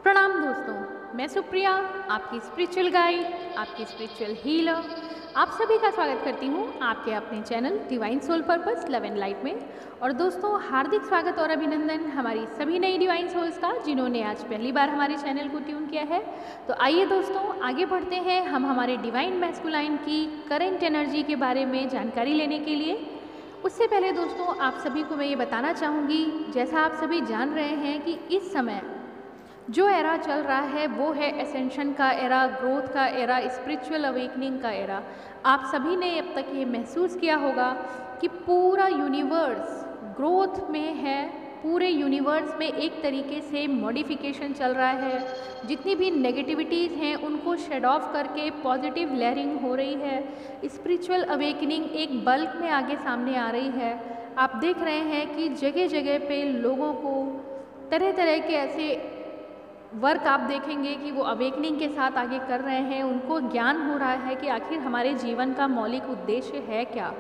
प्रणाम दोस्तों, मैं सुप्रिया, आपकी स्पिरिचुअल गाइड, आपकी स्पिरिचुअल हीलर। आप सभी का स्वागत करती हूँ आपके अपने channel divine soul purpose love and light में। और दोस्तों, हार्दिक स्वागत और अभिनंदन हमारी सभी नई डिवाइन सोल्स का जिन्होंने आज पहली बार हमारे चैनल को ट्यून किया है। तो आइए दोस्तों, आगे बढ़ते हैं हम हमारे डिवाइन मैस्कुलाइन की करेंट एनर्जी के बारे में जानकारी लेने के लिए। उससे पहले दोस्तों, आप सभी को मैं ये बताना चाहूँगी, जैसा आप सभी जान रहे हैं कि इस समय जो एरा चल रहा है वो है एसेंशन का एरा, ग्रोथ का एरा, स्पिरिचुअल अवेकनिंग का एरा। आप सभी ने अब तक ये महसूस किया होगा कि पूरा यूनिवर्स ग्रोथ में है, पूरे यूनिवर्स में एक तरीके से मॉडिफिकेशन चल रहा है। जितनी भी नेगेटिविटीज़ हैं उनको शेड ऑफ करके पॉजिटिव लेयरिंग हो रही है। स्पिरिचुअल अवेकनिंग एक बल्क में आगे सामने आ रही है। आप देख रहे हैं कि जगह जगह पे लोगों को तरह तरह के ऐसे वर्क आप देखेंगे कि वो अवेकनिंग के साथ आगे कर रहे हैं। उनको ज्ञान हो रहा है कि आखिर हमारे जीवन का मौलिक उद्देश्य है क्या।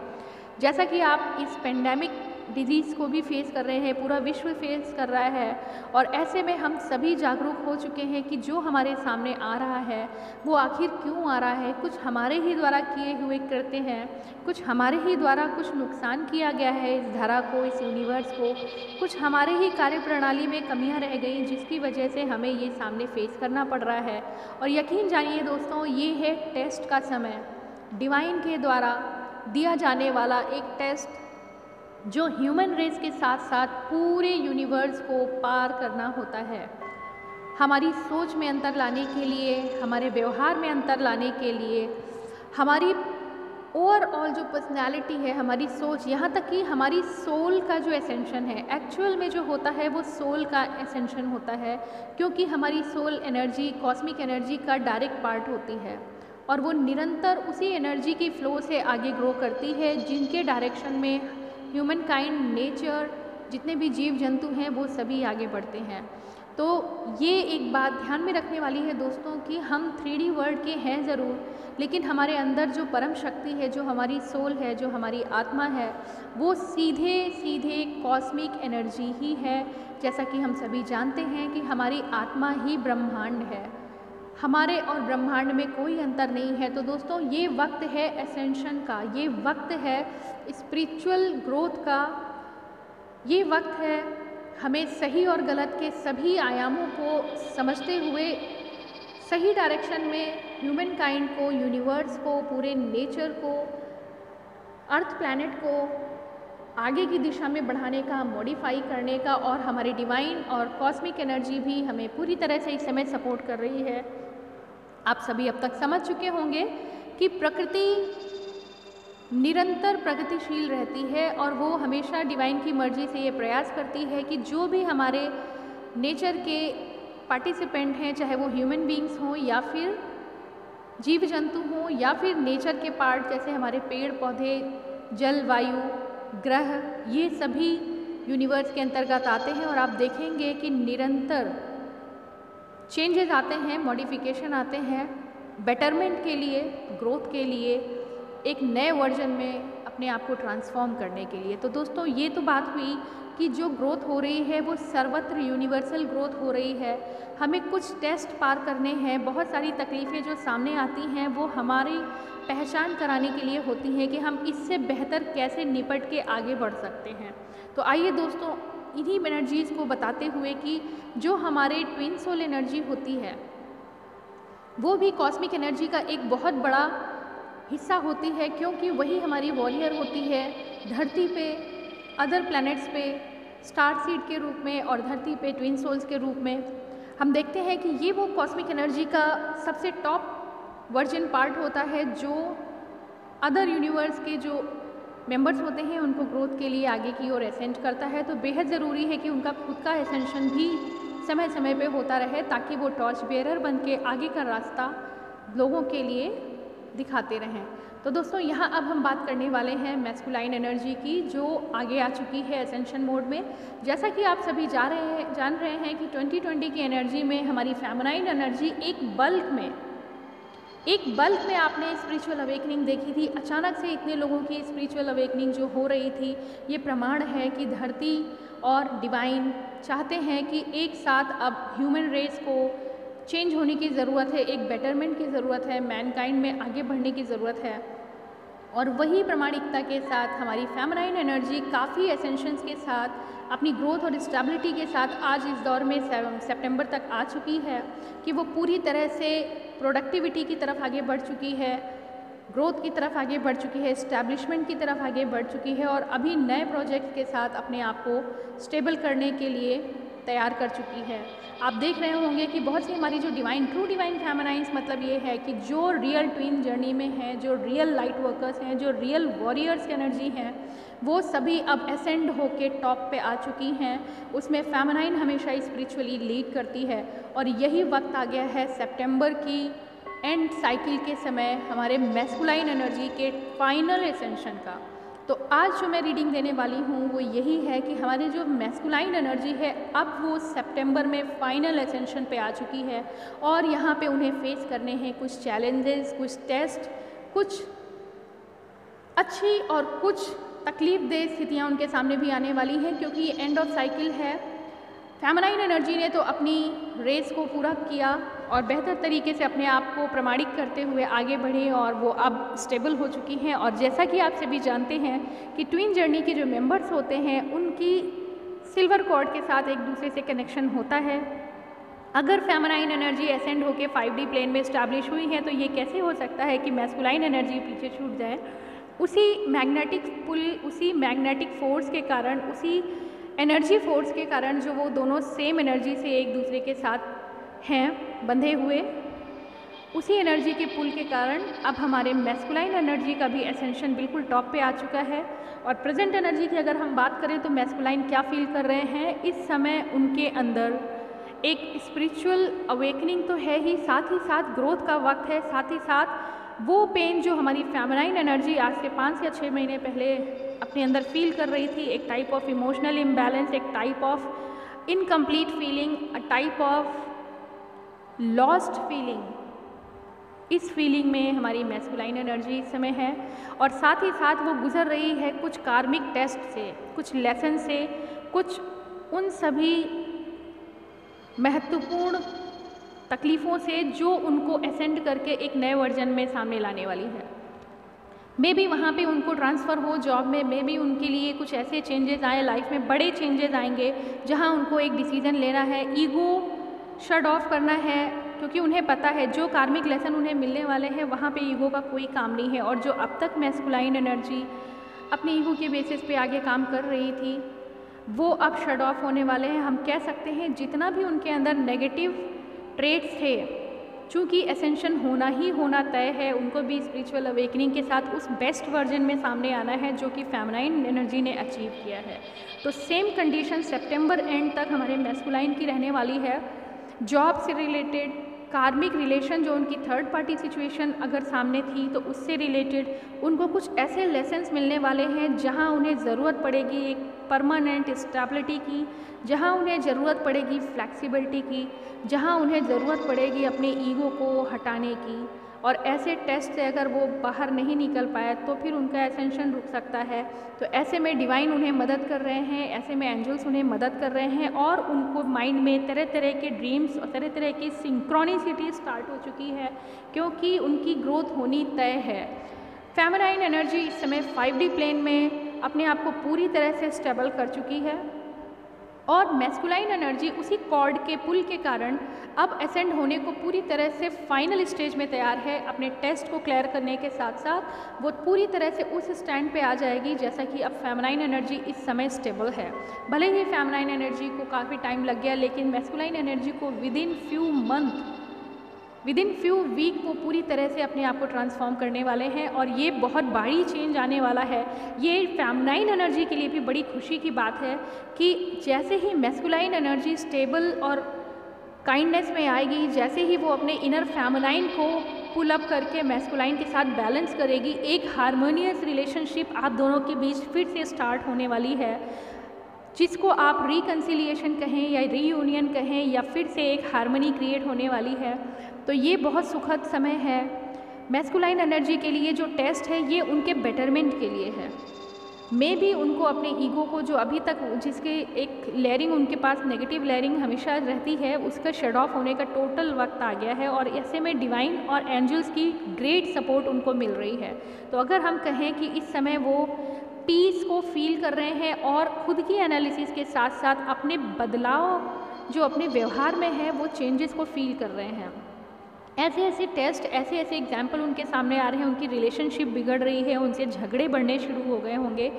जैसा कि आप इस पेंडेमिक डिजीज़ को भी फेस कर रहे हैं, पूरा विश्व फेस कर रहा है, और ऐसे में हम सभी जागरूक हो चुके हैं कि जो हमारे सामने आ रहा है वो आखिर क्यों आ रहा है। कुछ हमारे ही द्वारा किए हुए करते हैं, कुछ हमारे ही द्वारा कुछ नुकसान किया गया है इस धरा को, इस यूनिवर्स को, कुछ हमारे ही कार्य प्रणाली में कमियां रह गई जिसकी वजह से हमें ये सामने फेस करना पड़ रहा है। और यकीन जानिए दोस्तों, ये है टेस्ट का समय, डिवाइन के द्वारा दिया जाने वाला एक टेस्ट जो ह्यूमन रेस के साथ साथ पूरे यूनिवर्स को पार करना होता है। हमारी सोच में अंतर लाने के लिए, हमारे व्यवहार में अंतर लाने के लिए, हमारी ओवरऑल जो पर्सनैलिटी है, हमारी सोच, यहाँ तक कि हमारी सोल का जो एसेंशन है, एक्चुअल में जो होता है वो सोल का एसेंशन होता है, क्योंकि हमारी सोल एनर्जी कॉस्मिक एनर्जी का डायरेक्ट पार्ट होती है और वो निरंतर उसी एनर्जी की फ्लो से आगे ग्रो करती है जिनके डायरेक्शन में ह्यूमन काइंड, नेचर, जितने भी जीव जंतु हैं वो सभी आगे बढ़ते हैं। तो ये एक बात ध्यान में रखने वाली है दोस्तों कि हम 3D वर्ल्ड के हैं ज़रूर, लेकिन हमारे अंदर जो परम शक्ति है, जो हमारी सोल है, जो हमारी आत्मा है, वो सीधे सीधे कॉस्मिक एनर्जी ही है। जैसा कि हम सभी जानते हैं कि हमारी आत्मा ही ब्रह्मांड है, हमारे और ब्रह्मांड में कोई अंतर नहीं है। तो दोस्तों, ये वक्त है एसेंशन का, ये वक्त है स्पिरिचुअल ग्रोथ का, ये वक्त है हमें सही और गलत के सभी आयामों को समझते हुए सही डायरेक्शन में ह्यूमन काइंड को, यूनिवर्स को, पूरे नेचर को, अर्थ प्लैनेट को आगे की दिशा में बढ़ाने का, मॉडिफाई करने का। और हमारी डिवाइन और कॉस्मिक एनर्जी भी हमें पूरी तरह से इस समय सपोर्ट कर रही है। आप सभी अब तक समझ चुके होंगे कि प्रकृति निरंतर प्रगतिशील रहती है और वो हमेशा डिवाइन की मर्जी से ये प्रयास करती है कि जो भी हमारे नेचर के पार्टिसिपेंट हैं, चाहे वो ह्यूमन बीइंग्स हों या फिर जीव जंतु हों या फिर नेचर के पार्ट जैसे हमारे पेड़ पौधे, जल, वायु, ग्रह, ये सभी यूनिवर्स के अंतर्गत आते हैं। और आप देखेंगे कि निरंतर चेंजेस आते हैं, मॉडिफिकेशन आते हैं, बेटरमेंट के लिए, ग्रोथ के लिए, एक नए वर्जन में अपने आप को ट्रांसफॉर्म करने के लिए। तो दोस्तों, ये तो बात हुई कि जो ग्रोथ हो रही है वो सर्वत्र यूनिवर्सल ग्रोथ हो रही है। हमें कुछ टेस्ट पार करने हैं, बहुत सारी तकलीफ़ें जो सामने आती हैं वो हमारी पहचान कराने के लिए होती हैं कि हम इससे बेहतर कैसे निपट के आगे बढ़ सकते हैं। तो आइए दोस्तों, इन्हीं एनर्जीज़ को बताते हुए कि जो हमारे ट्विन सोल एनर्जी होती है वो भी कॉस्मिक एनर्जी का एक बहुत बड़ा हिस्सा होती है, क्योंकि वही हमारी वॉरियर होती है धरती पे, अदर प्लैनेट्स पे स्टार सीड के रूप में और धरती पे ट्विन सोल्स के रूप में। हम देखते हैं कि ये वो कॉस्मिक एनर्जी का सबसे टॉप वर्जन पार्ट होता है जो अदर यूनिवर्स के जो मेंबर्स होते हैं उनको ग्रोथ के लिए आगे की ओर एसेंड करता है। तो बेहद ज़रूरी है कि उनका खुद का एसेंशन भी समय समय पे होता रहे ताकि वो टॉर्च बेयरर बन के आगे का रास्ता लोगों के लिए दिखाते रहें। तो दोस्तों, यहाँ अब हम बात करने वाले हैं मैस्कुलाइन एनर्जी की, जो आगे आ चुकी है एसेंशन मोड में। जैसा कि आप सभी जान रहे हैं कि 2020 की एनर्जी में हमारी फेमिनाइन एनर्जी एक बल्क में एक बल्क में आपने स्पिरिचुअल अवेकनिंग देखी थी, अचानक से इतने लोगों की स्पिरिचुअल अवेकनिंग जो हो रही थी, ये प्रमाण है कि धरती और डिवाइन चाहते हैं कि एक साथ अब ह्यूमन रेस को चेंज होने की ज़रूरत है, एक बेटरमेंट की ज़रूरत है, मैनकाइंड में आगे बढ़ने की ज़रूरत है। और वही प्रामाणिकता के साथ हमारी फेमिनाइन एनर्जी काफ़ी एसेंशंस के साथ अपनी ग्रोथ और स्टेबिलिटी के साथ आज इस दौर में सितंबर तक आ चुकी है कि वो पूरी तरह से प्रोडक्टिविटी की तरफ आगे बढ़ चुकी है, ग्रोथ की तरफ आगे बढ़ चुकी है, इस्टेब्लिशमेंट की तरफ आगे बढ़ चुकी है और अभी नए प्रोजेक्ट के साथ अपने आप को स्टेबल करने के लिए तैयार कर चुकी है। आप देख रहे होंगे कि बहुत सी हमारी जो ट्रू डिवाइन फेमिनाइंस मतलब ये है कि जो रियल ट्विन जर्नी में हैं, जो रियल लाइट वर्कर्स हैं, जो रियल वॉरियर्स एनर्जी हैं, वो सभी अब असेंड होके टॉप पे आ चुकी हैं। उसमें फेमिनाइन हमेशा स्पिरिचुअली लीड करती है और यही वक्त आ गया है सितंबर की एंड साइकिल के समय हमारे मैस्कुलाइन एनर्जी के फाइनल एसेंशन का। तो आज जो मैं रीडिंग देने वाली हूँ वो यही है कि हमारी जो मैस्कुलाइन एनर्जी है अब वो सितंबर में फाइनल एसेंशन पे आ चुकी है और यहाँ पे उन्हें फेस करने हैं कुछ चैलेंजेस, कुछ टेस्ट, कुछ अच्छी और कुछ तकलीफदेह स्थितियाँ उनके सामने भी आने वाली हैं क्योंकि ये एंड ऑफ साइकिल है। फेमिनाइन एनर्जी ने तो अपनी रेस को पूरा किया और बेहतर तरीके से अपने आप को प्रमाणित करते हुए आगे बढ़े और वो अब स्टेबल हो चुकी हैं। और जैसा कि आप सभी जानते हैं कि ट्विन जर्नी के जो मेंबर्स होते हैं उनकी सिल्वर कॉर्ड के साथ एक दूसरे से कनेक्शन होता है। अगर फेमिनाइन एनर्जी असेंड होकर 5D प्लेन में इस्टेब्लिश हुई है तो ये कैसे हो सकता है कि मैस्कुलाइन एनर्जी पीछे छूट जाए। उसी मैग्नेटिक पुल, उसी मैग्नेटिक फोर्स के कारण, उसी एनर्जी फोर्स के कारण जो वो दोनों सेम एनर्जी से एक दूसरे के साथ हैं बंधे हुए, उसी एनर्जी के पुल के कारण अब हमारे मैस्कुलाइन एनर्जी का भी एसेंशन बिल्कुल टॉप पे आ चुका है। और प्रेजेंट एनर्जी की अगर हम बात करें तो मैस्कुलाइन क्या फील कर रहे हैं इस समय, उनके अंदर एक स्पिरिचुअल अवेकनिंग तो है ही, साथ ही साथ ग्रोथ का वक्त है, साथ ही साथ वो पेन जो हमारी फेमिनाइन एनर्जी आज से 5 या 6 महीने पहले अपने अंदर फील कर रही थी, एक टाइप ऑफ इमोशनल इम्बैलेंस, एक type of incomplete feeling, a type of lost feeling, इस फीलिंग में हमारी मैस्कुलाइन एनर्जी इस समय है। और साथ ही साथ वो गुजर रही है कुछ कार्मिक टेस्ट से, कुछ लेसन से, कुछ उन सभी महत्वपूर्ण तकलीफ़ों से जो उनको असेंड करके एक नए वर्जन में सामने लाने वाली है। मे बी वहाँ पे उनको ट्रांसफ़र हो जॉब में, मे बी उनके लिए कुछ ऐसे चेंजेस आए लाइफ में, बड़े चेंजेस आएंगे जहाँ उनको एक डिसीज़न लेना है, ईगो शट ऑफ करना है क्योंकि उन्हें पता है जो कार्मिक लेसन उन्हें मिलने वाले हैं वहाँ पे ईगो का कोई काम नहीं है। और जो अब तक मैस्कुलाइन एनर्जी अपनी ईगो के बेसिस पे आगे काम कर रही थी वो अब शट ऑफ होने वाले हैं। हम कह सकते हैं जितना भी उनके अंदर नेगेटिव ट्रेट्स थे, चूँकि एसेंशन होना ही होना तय है, उनको भी स्पिरिचुअल अवेकनिंग के साथ उस बेस्ट वर्जन में सामने आना है जो कि फेमिनाइन एनर्जी ने अचीव किया है। तो सेम कंडीशन सितंबर एंड तक हमारे मैस्कुलाइन की रहने वाली है। जॉब से रिलेटेड, कार्मिक रिलेशन जो उनकी थर्ड पार्टी सिचुएशन अगर सामने थी तो उससे रिलेटेड उनको कुछ ऐसे लेसन्स मिलने वाले हैं जहां उन्हें ज़रूरत पड़ेगी एक परमानेंट स्टेबिलिटी की, जहां उन्हें ज़रूरत पड़ेगी फ्लेक्सिबिलिटी की, जहां उन्हें ज़रूरत पड़ेगी अपने ईगो को हटाने की। और ऐसे टेस्ट से अगर वो बाहर नहीं निकल पाए तो फिर उनका एसेंशन रुक सकता है। तो ऐसे में डिवाइन उन्हें मदद कर रहे हैं, ऐसे में एंजल्स उन्हें मदद कर रहे हैं और उनको माइंड में तरह तरह के ड्रीम्स और तरह तरह की सिंक्रोनिसिटी स्टार्ट हो चुकी है क्योंकि उनकी ग्रोथ होनी तय है। फेमिनाइन एनर्जी इस समय 5D प्लेन में अपने आप को पूरी तरह से स्टेबल कर चुकी है और मैस्कुलाइन एनर्जी उसी कॉर्ड के पुल के कारण अब असेंड होने को पूरी तरह से फाइनल स्टेज में तैयार है। अपने टेस्ट को क्लियर करने के साथ साथ वो पूरी तरह से उस स्टैंड पे आ जाएगी जैसा कि अब फेमिनाइन एनर्जी इस समय स्टेबल है। भले ही फेमिनाइन एनर्जी को काफ़ी टाइम लग गया लेकिन मैस्कुलाइन एनर्जी को विदिन फ्यू वीक वो पूरी तरह से अपने आप को ट्रांसफॉर्म करने वाले हैं और ये बहुत बड़ी चेंज आने वाला है। ये फेमिनाइन एनर्जी के लिए भी बड़ी खुशी की बात है कि जैसे ही मैस्कुलाइन एनर्जी स्टेबल और काइंडनेस में आएगी, जैसे ही वो अपने इनर फेमिनाइन को पुल अप करके मैस्कुलाइन के साथ बैलेंस करेगी, एक हार्मोनियस रिलेशनशिप आप दोनों के बीच फिर से स्टार्ट होने वाली है जिसको आप रिकन्सिलिएशन कहें या रीयूनियन कहें या फिर से एक हार्मनी क्रिएट होने वाली है। तो ये बहुत सुखद समय है मैस्कुलाइन एनर्जी के लिए जो टेस्ट है ये उनके बेटरमेंट के लिए है। मे भी उनको अपने ईगो को जो अभी तक जिसके एक लेयरिंग उनके पास नेगेटिव लेयरिंग हमेशा रहती है उसका शट ऑफ होने का टोटल वक्त आ गया है और ऐसे में डिवाइन और एंजल्स की ग्रेट सपोर्ट उनको मिल रही है। तो अगर हम कहें कि इस समय वो पीस को फील कर रहे हैं और खुद की एनालिसिस के साथ साथ अपने बदलाव जो अपने व्यवहार में है वो चेंजेस को फील कर रहे हैं। ऐसे ऐसे टेस्ट ऐसे ऐसे एग्जाम्पल उनके सामने आ रहे हैं, उनकी रिलेशनशिप बिगड़ रही है, उनसे झगड़े बढ़ने शुरू हो गए होंगे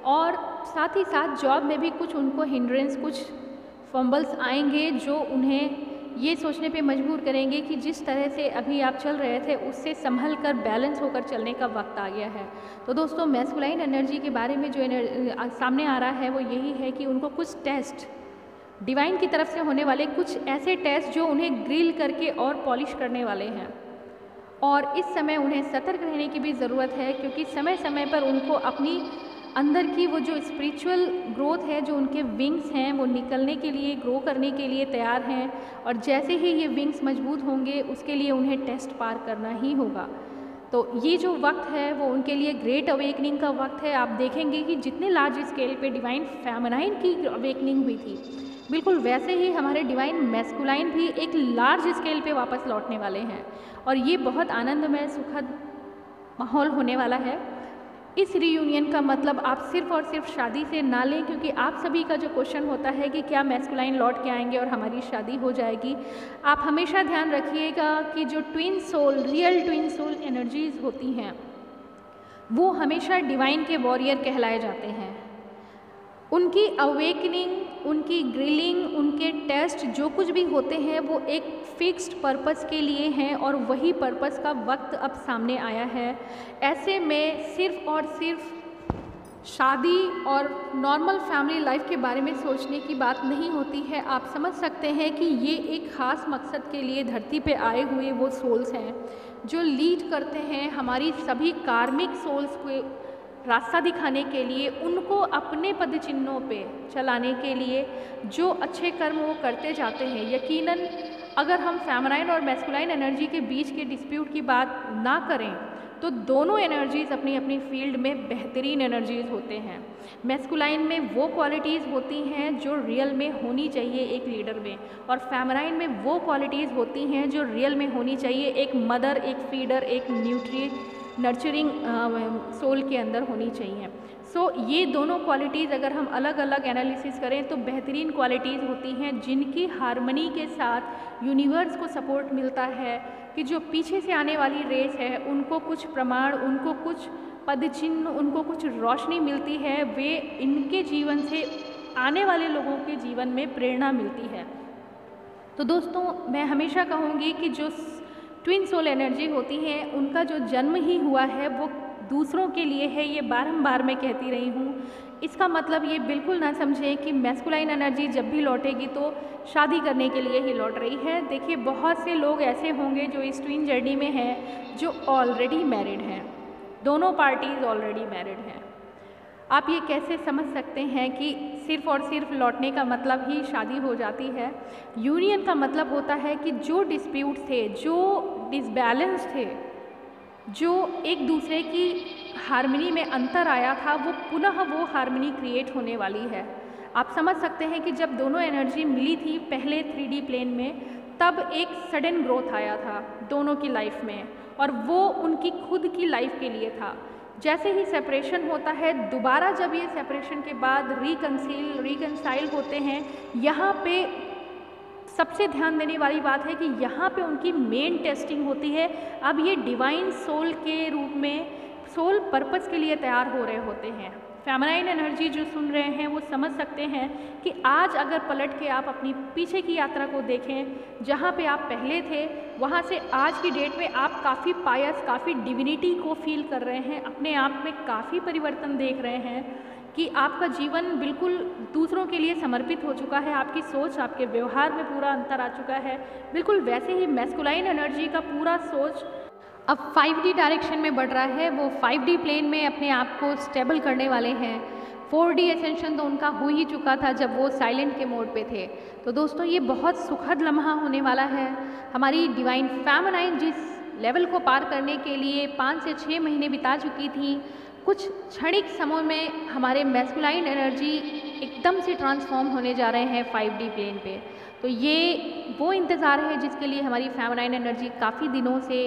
और साथ ही साथ जॉब में भी कुछ उनको हिंड्रेंस, कुछ फंबल्स आएंगे जो उन्हें ये सोचने पे मजबूर करेंगे कि जिस तरह से अभी आप चल रहे थे उससे संभल कर बैलेंस होकर चलने का वक्त आ गया है। तो दोस्तों मैस्कुलाइन एनर्जी के बारे में जो सामने आ रहा है वो यही है कि उनको कुछ टेस्ट डिवाइन की तरफ से होने वाले, कुछ ऐसे टेस्ट जो उन्हें ग्रिल करके और पॉलिश करने वाले हैं और इस समय उन्हें सतर्क रहने की भी ज़रूरत है क्योंकि समय समय पर उनको अपनी अंदर की वो जो स्पिरिचुअल ग्रोथ है, जो उनके विंग्स हैं वो निकलने के लिए, ग्रो करने के लिए तैयार हैं और जैसे ही ये विंग्स मजबूत होंगे उसके लिए उन्हें टेस्ट पार करना ही होगा। तो ये जो वक्त है वो उनके लिए ग्रेट अवेकनिंग का वक्त है। आप देखेंगे कि जितने लार्ज स्केल पे डिवाइन फेमिनाइन की अवेकनिंग हुई थी बिल्कुल वैसे ही हमारे डिवाइन मैस्कुलाइन भी एक लार्ज स्केल पे वापस लौटने वाले हैं और ये बहुत आनंदमय सुखद माहौल होने वाला है। इस रियूनियन का मतलब आप सिर्फ और सिर्फ शादी से ना लें क्योंकि आप सभी का जो क्वेश्चन होता है कि क्या मैस्कुलाइन लौट के आएंगे और हमारी शादी हो जाएगी। आप हमेशा ध्यान रखिएगा कि जो twin soul, real twin soul energies होती हैं वो हमेशा डिवाइन के वॉरियर कहलाए जाते हैं। उनकी अवेकनिंग, उनकी ग्रिलिंग, उनके टेस्ट जो कुछ भी होते हैं वो एक फिक्स्ड पर्पस के लिए हैं और वही पर्पस का वक्त अब सामने आया है। ऐसे में सिर्फ और सिर्फ शादी और नॉर्मल फैमिली लाइफ के बारे में सोचने की बात नहीं होती है। आप समझ सकते हैं कि ये एक ख़ास मकसद के लिए धरती पे आए हुए वो सोल्स हैं जो लीड करते हैं हमारी सभी कार्मिक सोल्स को रास्ता दिखाने के लिए, उनको अपने पद चिन्हों पे चलाने के लिए जो अच्छे कर्म वो करते जाते हैं। यकीनन अगर हम फेमिनाइन और मैस्कुलाइन एनर्जी के बीच के डिस्प्यूट की बात ना करें तो दोनों एनर्जीज़ अपनी अपनी फील्ड में बेहतरीन एनर्जीज़ होते हैं। मैस्कुलाइन में वो क्वालिटीज़ होती हैं जो रियल में होनी चाहिए एक लीडर में और फेमिनाइन में वो क्वालिटीज़ होती हैं जो रियल में होनी चाहिए एक मदर, एक फीडर, एक नर्चरिंग सोल के अंदर होनी चाहिए। सो ये दोनों क्वालिटीज़ अगर हम अलग अलग एनालिसिस करें तो बेहतरीन क्वालिटीज़ होती हैं जिनकी हार्मनी के साथ यूनिवर्स को सपोर्ट मिलता है कि जो पीछे से आने वाली रेस है उनको कुछ प्रमाण, उनको कुछ पदचिन्ह, उनको कुछ रोशनी मिलती है, वे इनके जीवन से आने वाले लोगों के जीवन में प्रेरणा मिलती है। तो दोस्तों मैं हमेशा कहूँगी कि जो ट्विन सोल एनर्जी होती है उनका जो जन्म ही हुआ है वो दूसरों के लिए है। ये बारंबार मैं कहती रही हूँ। इसका मतलब ये बिल्कुल ना समझें कि मैस्कुलाइन एनर्जी जब भी लौटेगी तो शादी करने के लिए ही लौट रही है। देखिए बहुत से लोग ऐसे होंगे जो इस ट्विन जर्नी में हैं जो ऑलरेडी मैरिड हैं, दोनों पार्टीज ऑलरेडी मैरिड हैं। आप ये कैसे समझ सकते हैं कि सिर्फ और सिर्फ लौटने का मतलब ही शादी हो जाती है? यूनियन का मतलब होता है कि जो डिस्प्यूट थे, जो डिसबैलेंस थे, जो एक दूसरे की हार्मनी में अंतर आया था वो पुनः वो हार्मनी क्रिएट होने वाली है। आप समझ सकते हैं कि जब दोनों एनर्जी मिली थी पहले 3D प्लेन में तब एक सडन ग्रोथ आया था दोनों की लाइफ में और वो उनकी खुद की लाइफ के लिए था। जैसे ही सेपरेशन होता है दोबारा जब ये सेपरेशन के बाद रिकंसाइल होते हैं, यहाँ पे सबसे ध्यान देने वाली बात है कि यहाँ पे उनकी मेन टेस्टिंग होती है। अब ये डिवाइन सोल के रूप में सोल पर्पस के लिए तैयार हो रहे होते हैं। फेमिनाइन एनर्जी जो सुन रहे हैं वो समझ सकते हैं कि आज अगर पलट के आप अपनी पीछे की यात्रा को देखें, जहाँ पे आप पहले थे वहाँ से आज की डेट में आप काफ़ी पायस, काफ़ी डिविनिटी को फील कर रहे हैं, अपने आप में काफ़ी परिवर्तन देख रहे हैं कि आपका जीवन बिल्कुल दूसरों के लिए समर्पित हो चुका है, आपकी सोच, आपके व्यवहार में पूरा अंतर आ चुका है। बिल्कुल वैसे ही मैस्कुलाइन एनर्जी का पूरा सोच अब 5D डायरेक्शन में बढ़ रहा है। वो 5D प्लेन में अपने आप को स्टेबल करने वाले हैं। 4D एसेंशन तो उनका हो ही चुका था जब वो साइलेंट के मोड पे थे। तो दोस्तों ये बहुत सुखद लम्हा होने वाला है। हमारी डिवाइन फेमिनाइन जिस लेवल को पार करने के लिए 5 से 6 महीने बिता चुकी थी। कुछ क्षणिक समय में हमारे मैस्कुलाइन एनर्जी एकदम से ट्रांसफॉर्म होने जा रहे हैं 5D प्लेन पे। तो ये वो इंतज़ार है जिसके लिए हमारी फेमिनाइन एनर्जी काफ़ी दिनों से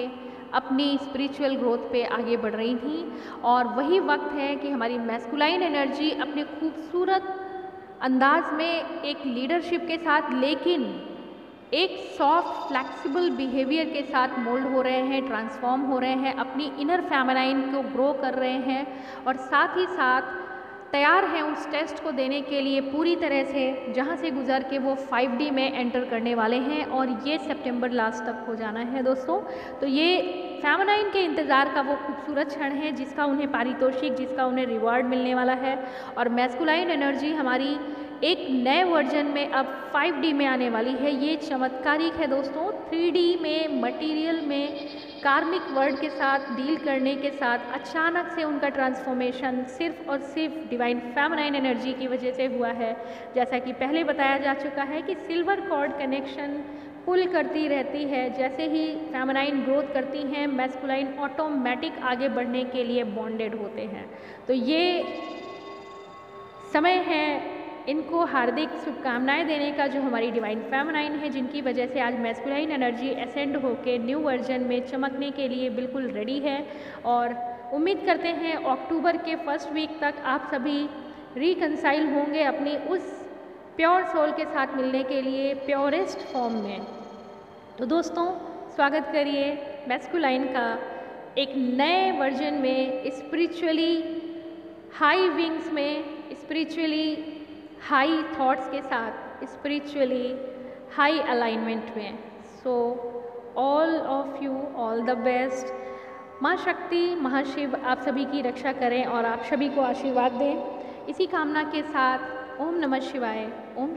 अपनी स्पिरिचुअल ग्रोथ पे आगे बढ़ रही थी, और वही वक्त है कि हमारी मैस्कुलाइन एनर्जी अपने खूबसूरत अंदाज में एक लीडरशिप के साथ, लेकिन एक सॉफ्ट फ्लेक्सिबल बिहेवियर के साथ मोल्ड हो रहे हैं, ट्रांसफॉर्म हो रहे हैं, अपनी इनर फेमिनाइन को ग्रो कर रहे हैं, और साथ ही साथ तैयार हैं उस टेस्ट को देने के लिए पूरी तरह से, जहां से गुजर के वो 5D में एंटर करने वाले हैं, और ये सितंबर लास्ट तक हो जाना है दोस्तों। तो ये फेमिनाइन के इंतज़ार का वो खूबसूरत क्षण है जिसका उन्हें पारितोषिक, जिसका उन्हें रिवॉर्ड मिलने वाला है। और मैस्कुलाइन एनर्जी हमारी एक नए वर्जन में अब 5D में आने वाली है। ये चमत्कारिक है दोस्तों। 3D में, मटेरियल में, कार्मिक वर्ल्ड के साथ डील करने के साथ अचानक से उनका ट्रांसफॉर्मेशन सिर्फ और सिर्फ डिवाइन फेमिनाइन एनर्जी की वजह से हुआ है। जैसा कि पहले बताया जा चुका है कि सिल्वर कॉर्ड कनेक्शन पुल करती रहती है, जैसे ही फेमिनाइन ग्रोथ करती हैं मैस्कुलाइन ऑटोमेटिक आगे बढ़ने के लिए बॉन्डेड होते हैं। तो ये समय है इनको हार्दिक शुभकामनाएं देने का, जो हमारी डिवाइन फेमिनाइन है, जिनकी वजह से आज मैस्कुलाइन एनर्जी एसेंड होके न्यू वर्जन में चमकने के लिए बिल्कुल रेडी है। और उम्मीद करते हैं अक्टूबर के फर्स्ट वीक तक आप सभी रिकंसाइल होंगे अपनी उस प्योर सोल के साथ मिलने के लिए प्योरेस्ट फॉर्म में। तो दोस्तों स्वागत करिए मैस्कुलाइन का एक नए वर्जन में, स्पिरिचुअली हाई विंग्स में, स्पिरिचुअली हाई थॉट्स के साथ, स्पिरिचुअली हाई अलाइनमेंट में। So all of you all the best. माँ शक्ति, महाशिव आप सभी की रक्षा करें और आप सभी को आशीर्वाद दें। इसी कामना के साथ ओम नमः शिवाय। ओम